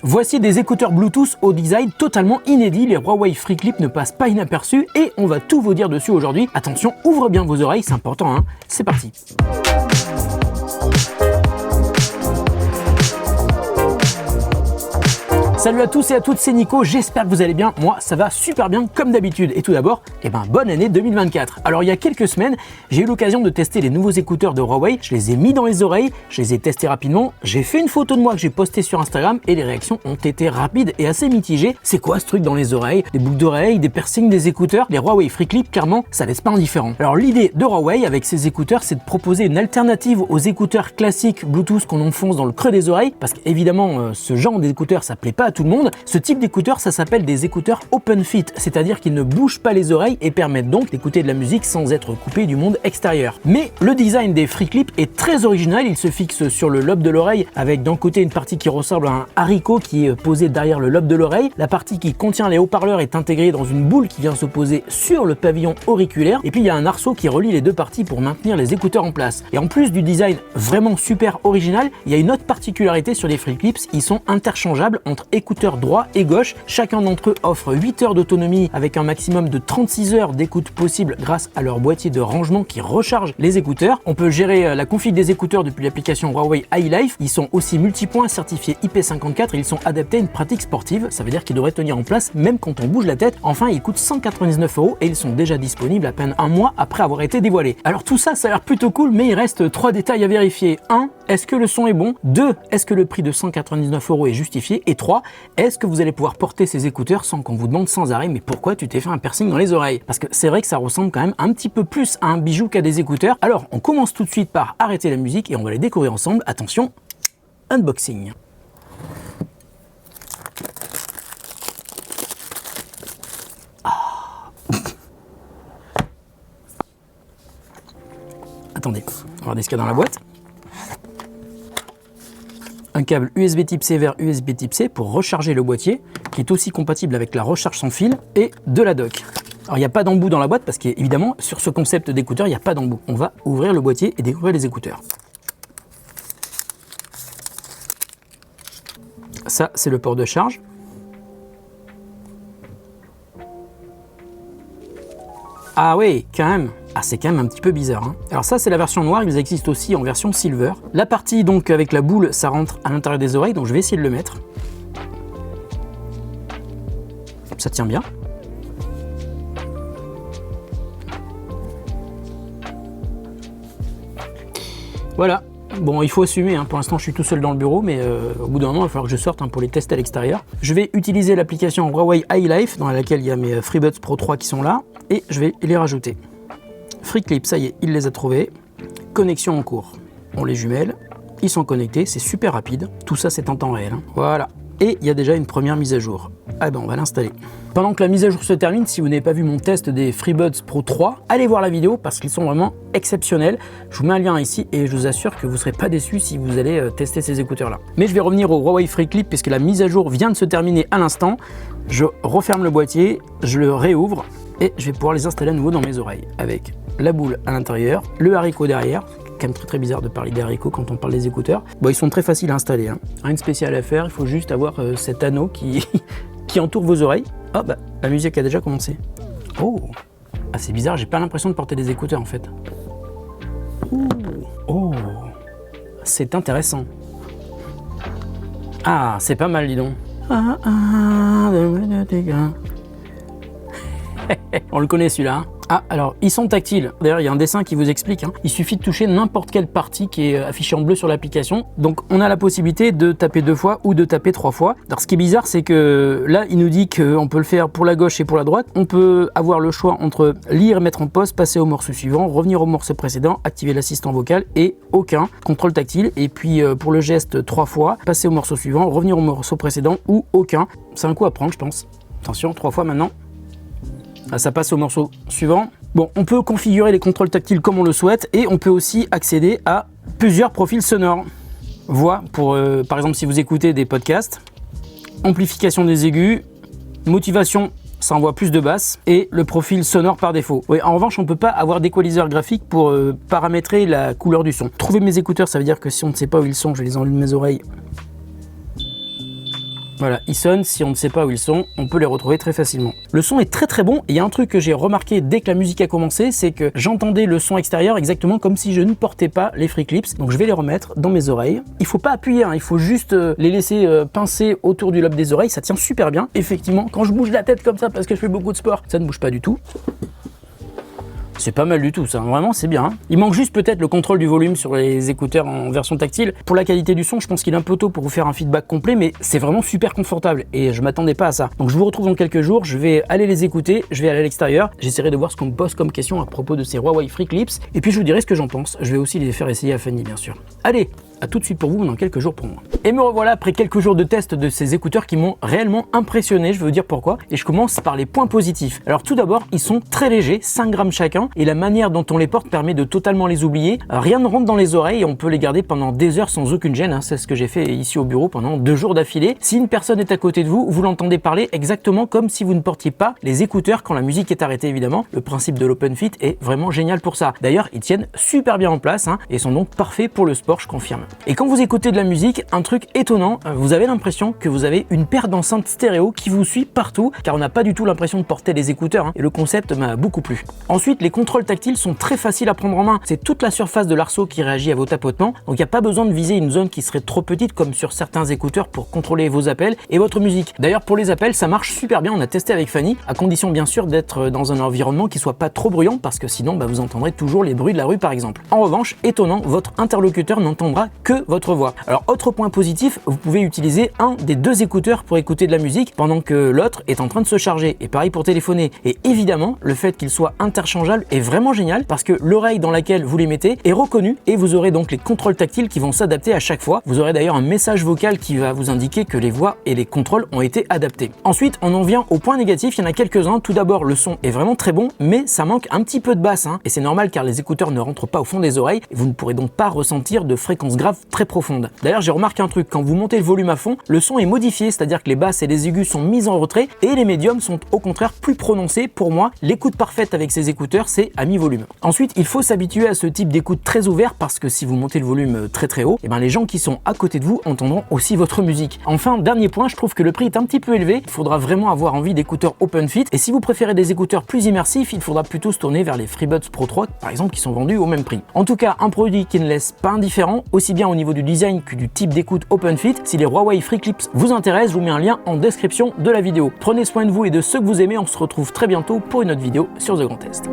Voici des écouteurs Bluetooth au design totalement inédit, les Huawei FreeClip ne passent pas inaperçus et on va tout vous dire dessus aujourd'hui. Attention, ouvre bien vos oreilles, c'est important, hein. C'est parti. Salut à tous et à toutes, c'est Nico, j'espère que vous allez bien. Moi, ça va super bien comme d'habitude. Et tout d'abord, bonne année 2024. Alors, il y a quelques semaines, j'ai eu l'occasion de tester les nouveaux écouteurs de Huawei. Je les ai mis dans les oreilles, je les ai testés rapidement. J'ai fait une photo de moi que j'ai postée sur Instagram et les réactions ont été rapides et assez mitigées. C'est quoi ce truc dans les oreilles? Des boucles d'oreilles, des piercings, des écouteurs? Les Huawei FreeClip, clairement, ça laisse pas indifférent. Alors, l'idée de Huawei avec ces écouteurs, c'est de proposer une alternative aux écouteurs classiques Bluetooth qu'on enfonce dans le creux des oreilles. Parce qu'évidemment, ce genre d'écouteurs, ça plaît pas à tout le monde. Ce type d'écouteurs, ça s'appelle des écouteurs open fit, c'est-à-dire qu'ils ne bougent pas les oreilles et permettent donc d'écouter de la musique sans être coupé du monde extérieur. Mais le design des FreeClip est très original, il se fixe sur le lobe de l'oreille avec d'un côté une partie qui ressemble à un haricot qui est posé derrière le lobe de l'oreille. La partie qui contient les haut-parleurs est intégrée dans une boule qui vient se poser sur le pavillon auriculaire et puis il y a un arceau qui relie les deux parties pour maintenir les écouteurs en place. Et en plus du design vraiment super original, il y a une autre particularité sur les FreeClips, ils sont interchangeables entre écouteurs droit et gauche. Chacun d'entre eux offre 8 heures d'autonomie avec un maximum de 36 heures d'écoute possible grâce à leur boîtier de rangement qui recharge les écouteurs. On peut gérer la config des écouteurs depuis l'application Huawei iLife. Ils sont aussi multipoints certifiés IP54 et ils sont adaptés à une pratique sportive. Ça veut dire qu'ils devraient tenir en place même quand on bouge la tête. Enfin, ils coûtent 199 € et ils sont déjà disponibles à peine un mois après avoir été dévoilés. Alors tout ça, ça a l'air plutôt cool, mais il reste 3 détails à vérifier. 1. Est-ce que le son est bon? 2. Est-ce que le prix de 199 € est justifié? Et 3. Est-ce que vous allez pouvoir porter ces écouteurs sans qu'on vous demande sans arrêt mais pourquoi tu t'es fait un piercing dans les oreilles? Parce que c'est vrai que ça ressemble quand même un petit peu plus à un bijou qu'à des écouteurs. Alors on commence tout de suite par arrêter la musique et on va les découvrir ensemble. Attention, unboxing. Attendez, on va regarder ce qu'il y a dans la boîte. Un câble USB type C vers USB type C pour recharger le boîtier, qui est aussi compatible avec la recharge sans fil, et de la dock. Alors il n'y a pas d'embout dans la boîte parce qu'évidemment sur ce concept d'écouteur il n'y a pas d'embout. On va ouvrir le boîtier et découvrir les écouteurs. Ça c'est le port de charge. Ah oui, quand même. Ah, c'est quand même un petit peu bizarre, hein. Alors ça c'est la version noire, ils existent aussi en version silver. La partie donc avec la boule, ça rentre à l'intérieur des oreilles, donc je vais essayer de le mettre. Ça tient bien. Voilà. Bon, il faut assumer, hein. Pour l'instant je suis tout seul dans le bureau, mais au bout d'un moment il va falloir que je sorte, hein, pour les tester à l'extérieur. Je vais utiliser l'application Huawei iLife dans laquelle il y a mes FreeBuds Pro 3 qui sont là, et je vais les rajouter. FreeClip, ça y est, il les a trouvés. Connexion en cours. On les jumelle, ils sont connectés, c'est super rapide. Tout ça c'est en temps réel, hein. Voilà. Et il y a déjà une première mise à jour. Ah ben on va l'installer. Pendant que la mise à jour se termine, si vous n'avez pas vu mon test des FreeBuds Pro 3, allez voir la vidéo parce qu'ils sont vraiment exceptionnels. Je vous mets un lien ici et je vous assure que vous ne serez pas déçus si vous allez tester ces écouteurs là. Mais je vais revenir au Huawei FreeClip puisque la mise à jour vient de se terminer à l'instant. Je referme le boîtier, je le réouvre et je vais pouvoir les installer à nouveau dans mes oreilles avec la boule à l'intérieur, le haricot derrière. Quand même très bizarre de parler des haricots quand on parle des écouteurs. Bon, ils sont très faciles à installer, hein. Rien de spécial à faire, il faut juste avoir cet anneau qui entoure vos oreilles. Ah bah, la musique a déjà commencé. Oh, ah, c'est bizarre, j'ai pas l'impression de porter des écouteurs en fait. Ouh. Oh, c'est intéressant. Ah, c'est pas mal, dis donc. On le connaît celui-là, hein. Ah, alors, ils sont tactiles. D'ailleurs, il y a un dessin qui vous explique, hein. Il suffit de toucher n'importe quelle partie qui est affichée en bleu sur l'application. Donc, on a la possibilité de taper 2 fois ou de taper 3 fois. Alors, ce qui est bizarre, c'est que là, il nous dit qu'on peut le faire pour la gauche et pour la droite. On peut avoir le choix entre lire, mettre en pause, passer au morceau suivant, revenir au morceau précédent, activer l'assistant vocal et aucun contrôle tactile. Et puis, pour le geste, 3 fois, passer au morceau suivant, revenir au morceau précédent ou aucun. C'est un coup à prendre, je pense. Attention, 3 fois maintenant. Ah, ça passe au morceau suivant. Bon, on peut configurer les contrôles tactiles comme on le souhaite et on peut aussi accéder à plusieurs profils sonores. Voix pour, par exemple, si vous écoutez des podcasts, amplification des aigus, motivation, ça envoie plus de basses et le profil sonore par défaut. Oui, en revanche, on ne peut pas avoir d'équaliseur graphique pour paramétrer la couleur du son. Trouver mes écouteurs, ça veut dire que si on ne sait pas où ils sont, je les enlève de mes oreilles. Voilà, ils sonnent, si on ne sait pas où ils sont, on peut les retrouver très facilement. Le son est très bon, et il y a un truc que j'ai remarqué dès que la musique a commencé, c'est que j'entendais le son extérieur exactement comme si je ne portais pas les free clips. Donc je vais les remettre dans mes oreilles. Il faut pas appuyer, hein, il faut juste les laisser pincer autour du lobe des oreilles, ça tient super bien. Effectivement, quand je bouge la tête comme ça parce que je fais beaucoup de sport, ça ne bouge pas du tout. C'est pas mal du tout ça, vraiment c'est bien. Il manque juste peut-être le contrôle du volume sur les écouteurs en version tactile. Pour la qualité du son, je pense qu'il est un peu tôt pour vous faire un feedback complet, mais c'est vraiment super confortable et je m'attendais pas à ça. Donc je vous retrouve dans quelques jours, je vais aller les écouter, je vais aller à l'extérieur, j'essaierai de voir ce qu'on me pose comme question à propos de ces Huawei Free Clips, et puis je vous dirai ce que j'en pense. Je vais aussi les faire essayer à Fanny bien sûr. Allez, à tout de suite pour vous, dans quelques jours pour moi. Et me revoilà après quelques jours de test de ces écouteurs qui m'ont réellement impressionné, je vais vous dire pourquoi, et je commence par les points positifs. Alors tout d'abord, ils sont très légers, 5 grammes chacun, et la manière dont on les porte permet de totalement les oublier. Rien ne rentre dans les oreilles et on peut les garder pendant des heures sans aucune gêne, hein. C'est ce que j'ai fait ici au bureau pendant 2 jours d'affilée. Si une personne est à côté de vous, vous l'entendez parler exactement comme si vous ne portiez pas les écouteurs quand la musique est arrêtée évidemment. Le principe de l'Open Fit est vraiment génial pour ça. D'ailleurs, ils tiennent super bien en place, hein, et sont donc parfaits pour le sport, je confirme. Et quand vous écoutez de la musique, un truc étonnant, vous avez l'impression que vous avez une paire d'enceintes stéréo qui vous suit partout, car on n'a pas du tout l'impression de porter les écouteurs, hein, et le concept m'a beaucoup plu. Ensuite, les contrôles tactiles sont très faciles à prendre en main. C'est toute la surface de l'arceau qui réagit à vos tapotements, donc il n'y a pas besoin de viser une zone qui serait trop petite comme sur certains écouteurs pour contrôler vos appels et votre musique. D'ailleurs, pour les appels, ça marche super bien, on a testé avec Fanny, à condition bien sûr d'être dans un environnement qui soit pas trop bruyant, parce que sinon vous entendrez toujours les bruits de la rue par exemple. En revanche, étonnant, votre interlocuteur n'entendra que votre voix. Alors autre point positif, vous pouvez utiliser un des 2 écouteurs pour écouter de la musique pendant que l'autre est en train de se charger, et pareil pour téléphoner. Et évidemment, le fait qu'il soit interchangeable est vraiment génial parce que l'oreille dans laquelle vous les mettez est reconnue et vous aurez donc les contrôles tactiles qui vont s'adapter à chaque fois. Vous aurez d'ailleurs un message vocal qui va vous indiquer que les voix et les contrôles ont été adaptés. Ensuite, on en vient aux points négatifs, il y en a quelques-uns. Tout d'abord, le son est vraiment très bon, mais ça manque un petit peu de basse, hein, et c'est normal car les écouteurs ne rentrent pas au fond des oreilles et vous ne pourrez donc pas ressentir de fréquences graves très profondes. D'ailleurs, j'ai remarqué un truc, quand vous montez le volume à fond, le son est modifié, c'est-à-dire que les basses et les aigus sont mis en retrait et les médiums sont au contraire plus prononcés. Pour moi, l'écoute parfaite avec ces écouteurs, c'est à mi-volume. Ensuite, il faut s'habituer à ce type d'écoute très ouvert parce que si vous montez le volume très haut, et les gens qui sont à côté de vous entendront aussi votre musique. Enfin, dernier point, je trouve que le prix est un petit peu élevé. Il faudra vraiment avoir envie d'écouteurs Open Fit, et si vous préférez des écouteurs plus immersifs, il faudra plutôt se tourner vers les FreeBuds Pro 3 par exemple, qui sont vendus au même prix. En tout cas, un produit qui ne laisse pas indifférent, aussi bien au niveau du design que du type d'écoute Open Fit. Si les Huawei Free Clips vous intéressent, je vous mets un lien en description de la vidéo. Prenez soin de vous et de ceux que vous aimez, on se retrouve très bientôt pour une autre vidéo sur The Grand Test.